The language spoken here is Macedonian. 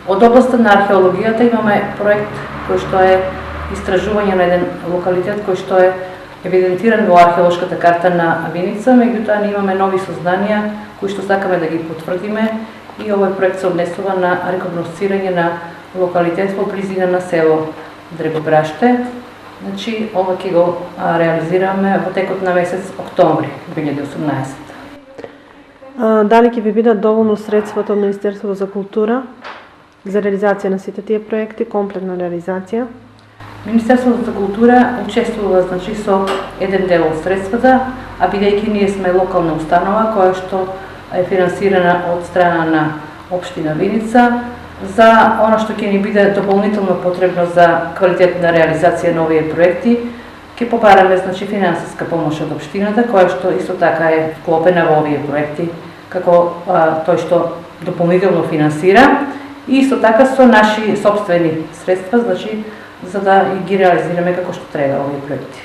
Од областта на археологијата имаме проект кој што е истражување на еден локалитет кој што е евидентиран во археолошката карта на Виница, меѓутоа ние имаме нови сознанија кои што сакаме да ги потврдиме и овој проект се однесува на рекогносцирање на локалитет во близина на село Дребобраште. Значи, ова ќе го реализираме во текот на месец октомври 2018. Дали ќе ви бидат доволно средствата од Министерството за култура за реализација на сите тие проекти, комплетна реализација? Министерството за култура учествува значи со еден дел од средствата, а бидејќи ние сме локална установа која што е финансирана од страна на општина Виница, за она што ќе ни биде дополнително потребно за квалитетна реализација на овие проекти, ќе побараме значи финансиска помош од општината, која што исто така е вклопена во овие проекти, како тој што дополнително финансира, и исто така со наши сопствени средства, значи за да ги реализираме како што треба овие проекти.